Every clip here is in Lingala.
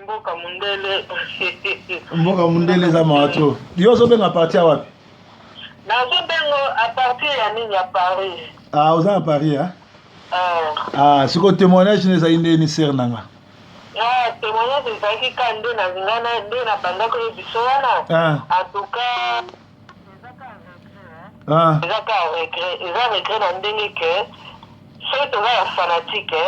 Mboka Mundele. Mboka Mundele za mawato. Yo zo benga parti ya wapi? Nazo bengo à partir ya nini ya Paris. Ah, oza à Paris hein? Ah, siko témoignage neza inde ni ser nanga. Ah, témoignage ezaki ka nde na zingana nde na bandako ye biso wana. En tout cas, eza regret na ndenge ke soki toza ya fanatique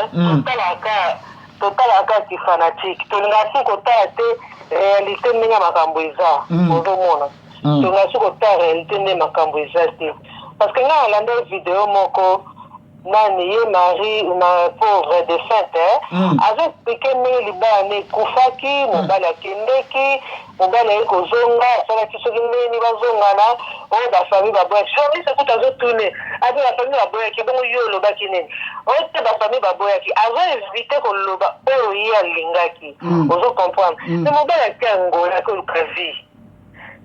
totalaka ki fanatique tolingasi kotala te réalité ndenge makambo eza ozomona tolingasi kotala réalité nde makambo eza te parce que ngai alanda video moko nani ye Marie na pauvre défunte azoexplike ndenge libala ne ekufaki mobali akendeki mobali aye kozonga asalaki soki ndeni bazongana oyo bafamille baboyaki journaliste akuta azotune ape bafamille baboyaki bongo yo olobaki nini oyo te bafamille baboyaki azoevite koloba oyo ye alingaki ozokomprendre te mobali ake angola koluka vie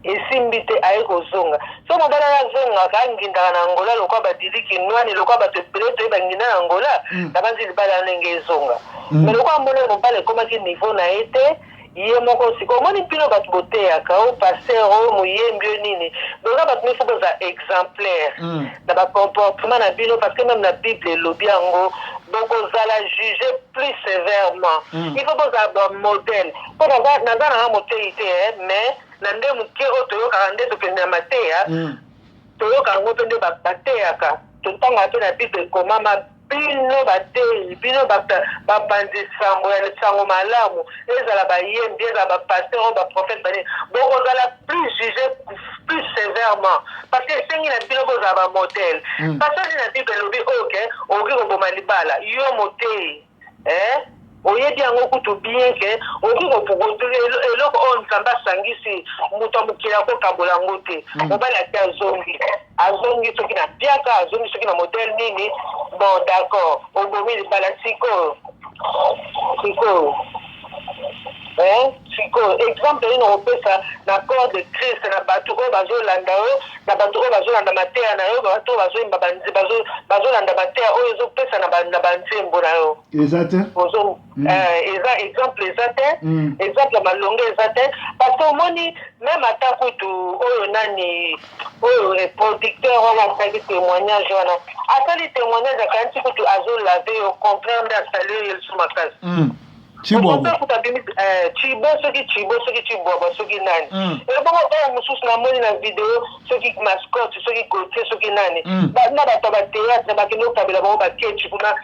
esimbi te aye kozonga so mobali azongaka angindaka na Angola lokwa badiliki nwani lokwa bato ebele toyeba nginda na Angola na banzi libala ndenge ezonga me lokwa mona mobali ekomaki niveau na ye te ye moko sika omoni mpino bato boteyaka o paster o moyembi o nini doza bato mifo boza exemplaire na bacomportement na bino parce que même na bible elobi yango bokozala juge plus sévèrement il faut bozala bamodèle mpo naza nanga motei te mais na nde moke oyo toyokaka nde tokende na mateya toyoka yango mpe nde bateyaka totangaka mpe na bible ekomama bino bateyi bino bapanzi sango malamu ezala bayembi ezala bapaster oyo baprofete banini bokozala plus juge plus sévèrement parce que esengi na bino bozala bamodèle passage na bible elobi oke okoki koboma libala yo moteyi oyebi yango kutu bien ke okoki kopukotuli eloko oyo nzambe asangisi moto mokili akokabola yango te mobali ate azongi soki na piaka azongi soki na modele nini bon d'accord obomi libala sikoyo exemple nini okopesa na corps de Christ na bato oyo bazolanda yo na bato oyo bazolanda mateya na yo bato oyo bazoyimba bazolanda mateya oyo ezopesa na banzembo na yo eza te eza exemple eza te exemple malongo eza te parce que omoni même ata kutu oyo nani oyo producteur wana asali témoignage wana asali témoignage akanisi kutu azolave yo contraire nde asali oyo eliso makasi chibo soki chibwabwa soki nani ebongo oyo mosusu namoni na video soki mascotte soki kotie soki nani na bato bateatre bakende okabela bango bakechi kuna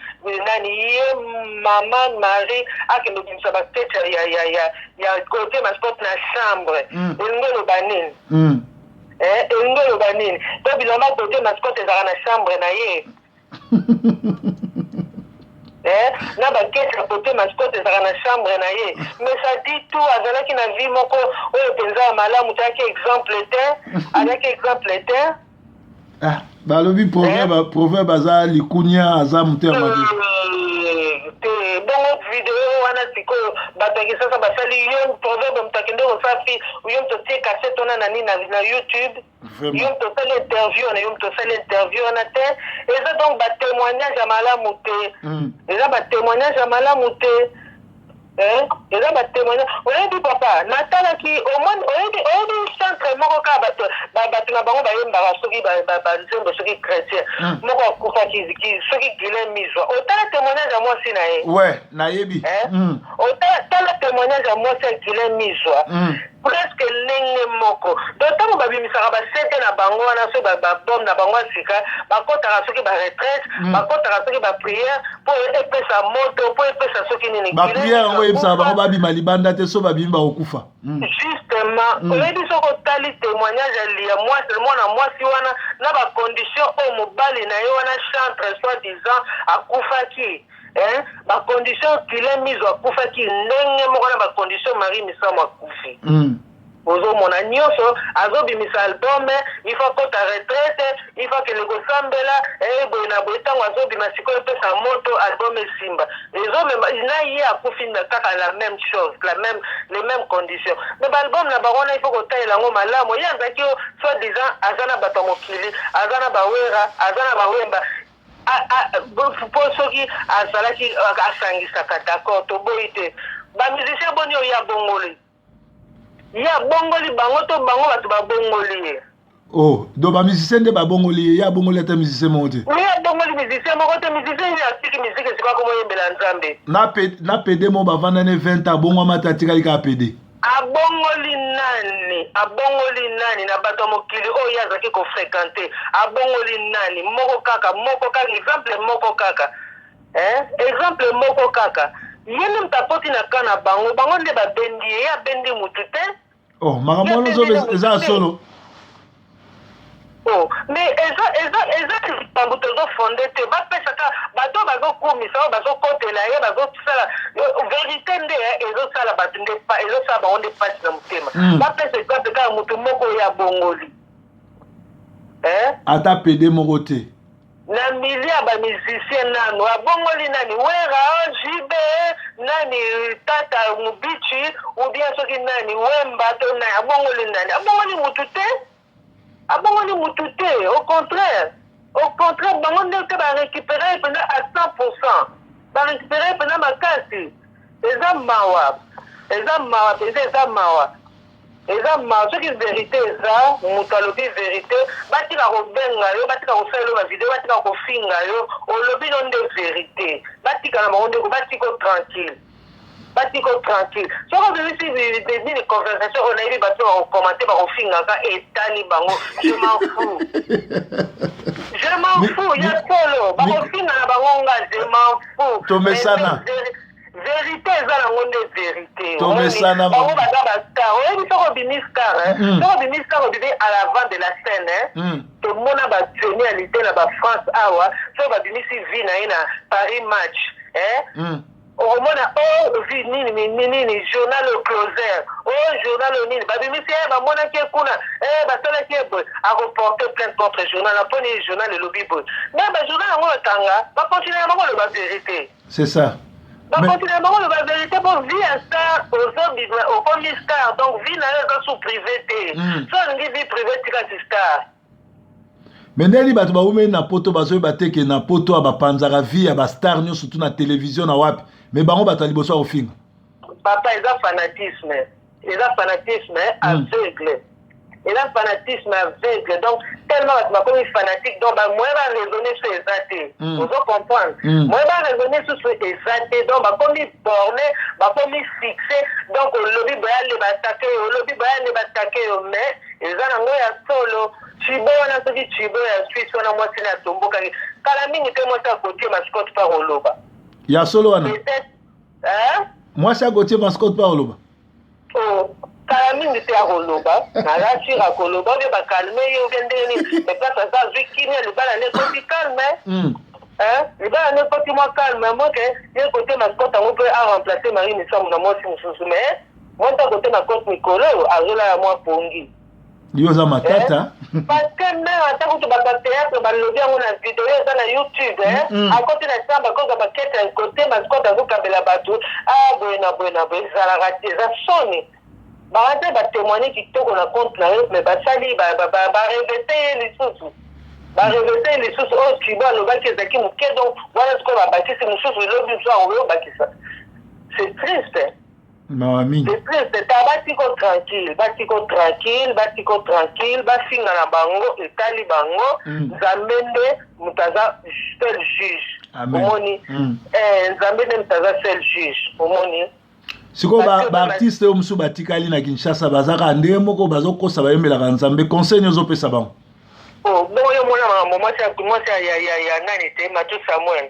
nani ye mama Marie akende okimisa bakechi ya kotie mascotte na chambre elingi eloba nini elingi eloba nini to bilamba kotie mascotte ezalaka na chambre na ye na bakesi ya kote mascotte ezalaka na chambre na ye mais ça dit tout azalaki na vie moko oyo mpenza ya malamu tayaki exemple te azalaki exemple te balobi proverbe aza likunia aza motema mabe te bongo video wana sikoyo bato ya kisasa basali yo proverbe moto akende kosafi yo moto tie kasete wana na nini na YouTube yo moto osali interview wana yo moto osali interview wana te eza donc batémoignage ya malamu te eza batémoignage ya malamu te eza batémoignage oyebi papa natalaki oyebi centre moko kaka bato na bango bayembaka soki banzembo soki chrétien moko akufaki soki Guilain Mizwa otala témoignage ya mwasi na ye nayebi otala témoignage ya mwasi ya Guilain Mizwa presque ndenge moko donc ntango babimisaka basete na bango wana soki babome na bango ya sika bakotaka soki baretraite bakotaka soki bapriere mpo epesa moto mpo epesa soki nini bapriere yango eyebisaka bango babima libanda te so babimi bakokufa justement oyebi soki otali témoignage ya mwana mwasi wana na bacondition oyo mobali na ye wana chantre soi disant akufaki bacondition Guilain Mizwa akufaki ndenge moko na bacondition Marie Misamo akufi ozomona nyonso azobimisa album ifa kota retraite ifa kende kosambela boye na boye ntango azobima sikoyo epesa moto album esimba ezomema na ye akufi kaka la même chose les mêmes conditions mais baalbum na bango wana ifo kotalela yango malamu ye azalaki soi disant aza na bato ya mokili aza na bawera aza na bawemba po soki azalaki asangisaka d'accord toboyi te ba musicien boni o ya bongoli ya bongoli bango to bango batu ba bongoli oh do ba musicien de ba bongoli ya bongoli ata musicien monte ya bongoli musicien moko te musicien ya siki musique sika ko moyembela nzambe na pd mo ba vanda ne 20 abongo mata tikali ka pd abongoli nani na bato mokili oyo azaki ko fréquenter abongoli nani moko kaka exemple moko kaka exemple moko kaka yene mtapoti na kana bango nde babendi ye abendi mutu te oh makambo wana eza solo oh mais eza likambo tozofonde te bapesaka bato bazokumisa oyo bazokotela ye bazosala vérité nde ezosala bato nde ezosala bango nde pasi na motema bapesa exemple kaka motu moko oyo abongoli ata pede moko te na mili ya bamusicien nano abongoli nani wera jibe nani tata mubichi ou bien soki nani wemba to nani abongoli nani abongoli mutu te au contraire bango nde te barécupérer pena à 100% barécupérer pena makasi eza mawa soki vérité eza moto alobi vérité batika kobenga yo batika kosala yo bavideo batika kofinga yo olobi no nde vérité batika na bango ndeko batiko tranquille soko bimisi nini conversation oyo nayebi bato bakokomante bakofingaka etali bango je m'en fous ya solo bakofinga na bango nga je m'en fous tomesana vérité eza nango nde vérité tomesana bango baza bastar oyebi soko bimistar obibi à l'avant de la scène tomona bateni ya lite na bafrance awa soko babimisi vi na ye na paris match omona vi nini journal au closer journal au nini babimisi bamonaki kuna basalaki boye areporte plainte contre journal aponi journal elobi boye mais bajournal yango batanga bakontinue ya bango loba vérité c'est ça bakontinue bango loba vérité po vi ya star ozobima okomi star donc vi na yo eza sous privé te so alingi vi privé tikasi star mais ndeli bato baumeli na poto bazoyeba te ke na poto bapanzaka vie ya bastar nyonso tu na télévision na wapi mais bango bato ya liboso akofinga papa eza fanatisme aveugle donc tellement bato bakomi fanatique donc bamoye baraisonner so eza te ozo comprendre moye baraisonner susu eza te donc bakomi borne bakomi fixe donc olobi boyale batake yo olobi boyale batake yo mais eza nango ya solo chibo wana soki chibo ya suisse wana mwasi na atombokaki kala mingi te mwasi akotie mascotte par oloba ya solo wana mwasi akotie mascotte par oloba kala mingi te akoloba nalasi akoloba obe bakalme ye obe ndeni mais place aza azwi kimia libala nekoti calme libala nekoti mwa calme moke ye kote mascotte yango mpe aremplace marie misambu na mwasi mosusu mais monta kote mascotte mikolo azolala mwa pongi yo oza matata parce que même ata kutu bakateatre balobi yango na video oyo eza na youtube akoti na samba koza bakete ya kote mascotte azokabela bato boye na boye ezalaka te eza soni bango te batémoigne kitoko na compte na yo mais basali barevete ye lisusu oyo tribo alobaki ezalaki moke donc wana sikoyo babakisi mosusu elobi mosu akoyo bakisa c'est triste mami c'est triste ta batiko tranquille bafinga na bango etali bango nzambe nde moto aza seul juge omoni nzambe nde moto aza seul juge omoni sikoyo baartiste oyo mosusu batikali na kinshasa bazaka ndenge moko bazokosa bayembelaka nzambe conseil nini ozopesa bango bongo mona makambo mwasi ya nani te Matu Samuel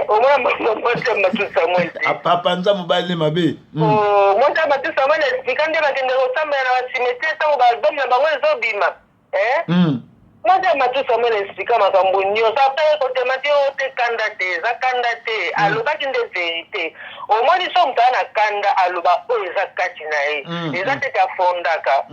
omona mwasi ya Matu Samuel te apanza mobali mabe mwasi ya Matu Samuel esplika nde bakende kosambela na basimetiere ntango baalbum na bango ezobima mwasi ya Matu Samuel esplika makambo nyonso apres kotema te oyo te kanda te eza kanda te alobaki nde verité omoni so moto aza na kanda aloba oyo eza kati na ye eza tete afondaka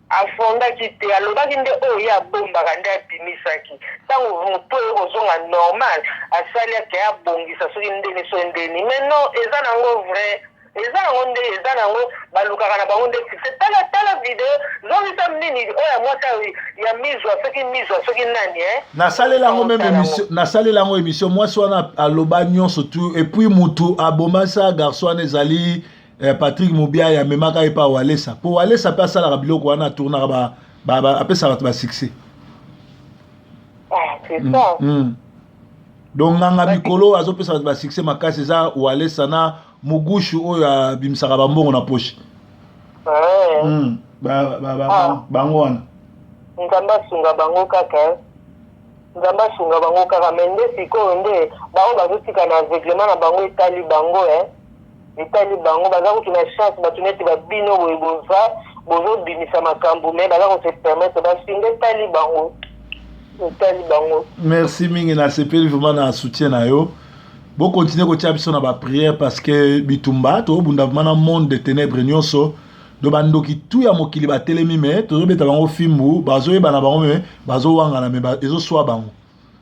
afondaki te alobaki nde oyo ye abombaka nde abimisaki ntango moto oyo kozonga normal asali ake abongisa soki ndeni so ndeni mais non eza nango vrai eza nango nde eza nango balukaka na bango nde fixe tala video zongisa nini oyo mwasi ya mizwa soki nani nasalela yango meme émission nasalela yango émission mwasi wana aloba nyonso tu et puis mutu abomasa garçon wana ezali Patrick Moubiaya amemaka ye pa Walesa po Walesa mpe asalaka biloko wana atournaka apesaka bato basuccès. C'est ça. Donc nganga mikolo azopesa bato basuccès makasi eza Walesa na Mugushu oyo abimisaka bambongo na poche. Bango wana nzambe asunga bango kaka mende sikoyo nde bango bazotika na aveuglement na bango etali bango baza kutu na chance bato neti babino boye bozobimisa makambo me baza kose permettre basinga etali bango. Merci mingi na sepeli vraiment na soutien na yo. Bon continuer kotia biso na ba prière parce que bitumba to bunda vraiment monde de ténèbres nyonso do bandoki tout ya mokili ba telemi me to beta bango fimbu bazoyeba na bango me bazo wanga na me ezo swa bango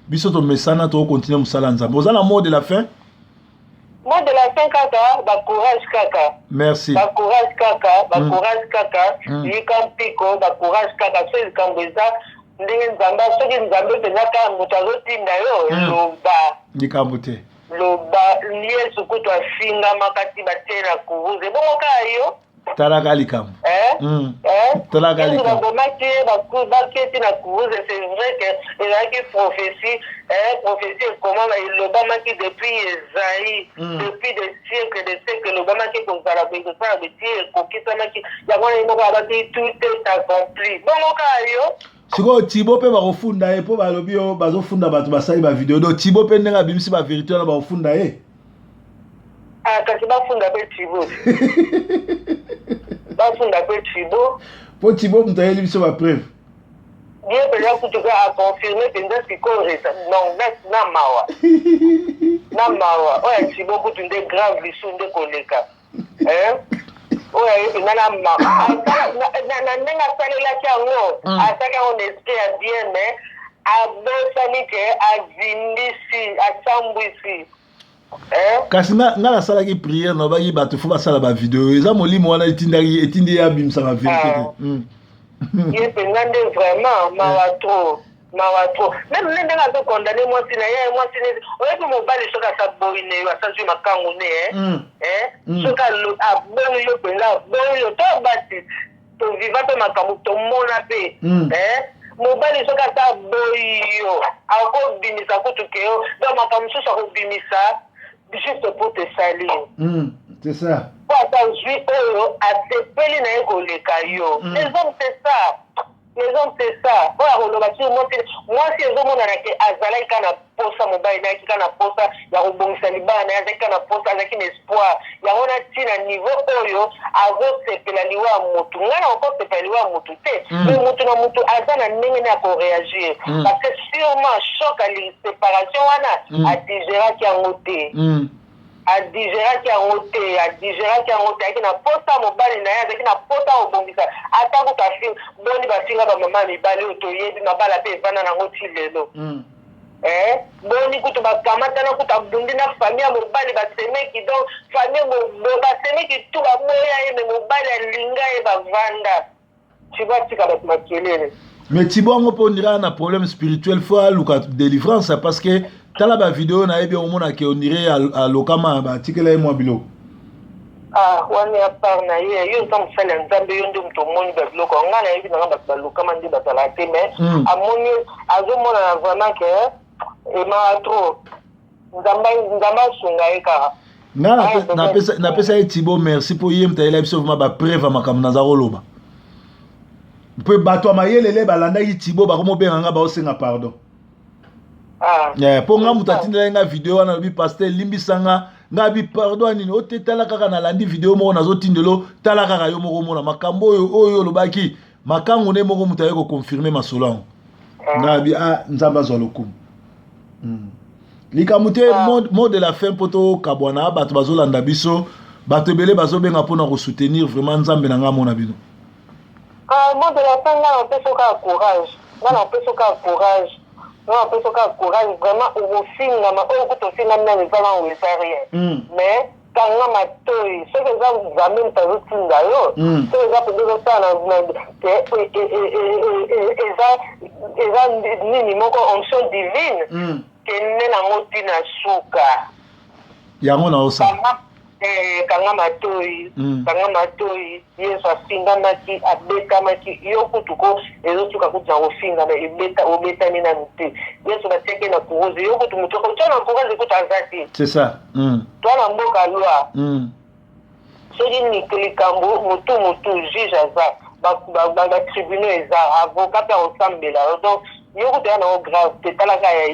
biso to mesana to continuer musala nzambe oza na mot de la fin. Mot de la fin kaka ba courage kaka. Merci. Ba courage kaka likampiko ba courage kaka so likambeza ndenge nzambe soki nzambe penaka moto azotinda yo loba likambo te loba yesu kutu afingama kati batie na kuruze bongo kaka yo talaka likambo talaka likambo babomaki baketi na kuruze. C'est vrai que ezalaki prophétie ekomama elobamaki depuis Esaïe depuis des siècles elobamaki kozala kosala beti ekokisamaki yango wana moko abaki tout est accompli bongo kaka yo. Siko Thibaut pe bakofunda ye po balobi yo bazofunda bato basali ba video do Thibaut pe ndenga bimisi ba vérité na bakofunda ye. Kasi bafunda pe Thibaut. Bafunda pe Thibaut. Po Thibaut mutayeli biso ba preuve. Bien peut être que a confirmer penza siko resa non na mawa. Na mawa. Oya Thibaut kutunde grave bisunde koleka. Oya na mawa. Na nenga salelaki yango asaka on esprit ya bien mais abosani ke azindisi asambwisi. Kasi nga nasalaki prière na baki bato fo basala ba video eza molimo wana etindi ya bimisa ba vérité te. Ye penza nde vraiment mawa trop. Même ndenge azokondane mwasi na ye mwasi ne oyebi mobali soki asaboyi ne yo asazwi makangu ne soki aboyi yo penza aboyi yo to basi toviva mpe makambo tomona mpe mobali soki asaboyi yo akobimisa kutu ke yo donc makambo mosusu akobimisa juste pour te salir. C'est ça. Po atazwi oyo asepeli na ye koleka yo. Les hommes c'est ça. Oya koloba ti mwasi ezomonana ke azalaki kana posa mobali na yaki kana posa ya kobongisa libala na ye azalaki kana posa azalaki na espoir yango na ntina niveau oyo azosepela liwa ya motu ngai na okosepela liwa ya motu te mais motu na motu aza na ndenge na ya koreagir parce que sûrement choc ya séparation wana adigeraki yango te adigeraki yango te ayaki na posa mobali na ye azalaki na posa kobongisa ata kuta boni bafinga bamama mibali oyo toyebi mabala mpe evanda nango ti lelo boni kutu bakamatana kutu abundi na famille ya mobali basemeki donc famille basemeki tu baboya ye me mobali alinga ye bavanda tibatika bato makelele. Mais Thibaut yango mpo ondira na problème spirituel fo aluka délivrance parce que tala ba video na yebi omonaki ondire alokama batikela ye mwa biloko. Wani ya part na ye yo nta mosali ya nzambe yo nde moto omoni babiloko nga na yebi nanga bato balokama nde bazala te mais amoni azomonana vraiment ke emaka trop nzambe asunga ye kaka. Nga napesa ye Thibaut merci mpo ye mutayela biso vraiment bapreuve ya makambo naza koloba mpe bato ya mayelele balandaki Thibaut bakomobenga nga baosenga pardon. Po nga mutu atindela nga video wana lobi pasteur limbisanga nga bi pardon nini ote tala kaka nalandi video moko nazotindelo tala kaka yo moko mona makambo oyo lobaki makango ne moko mutu aye koconfirme masolo yango nga bi nzambe azwa lokumu likambo te mot de la fin mpo tokabwana bato bazolanda biso bato ebele bazobenga mpona kosoutenir vraiment nzambe na nga mona bino. Mot de la fin nga napesoka courage vraiment au finga ma au kuto finga na ne pas en rien mais kanga matoi soki eza nzambe moto azotinda yo soki eza mpenza ezosala eza nini moko onction divine kende nango ntina suka yango naosa kanga matoi yesu afingamaki abetamaki yo kutuko ezosuka kuti na kofingama obetami nanu te yesu batiaki na kuroze yo kutu moto otya na kuroze kutu aza te c'est ça toa na mboka lwa soki likambo motu juge aza batribunaux eza avocat mpe akosambela donc yo kutu ya nango grave te talaka ya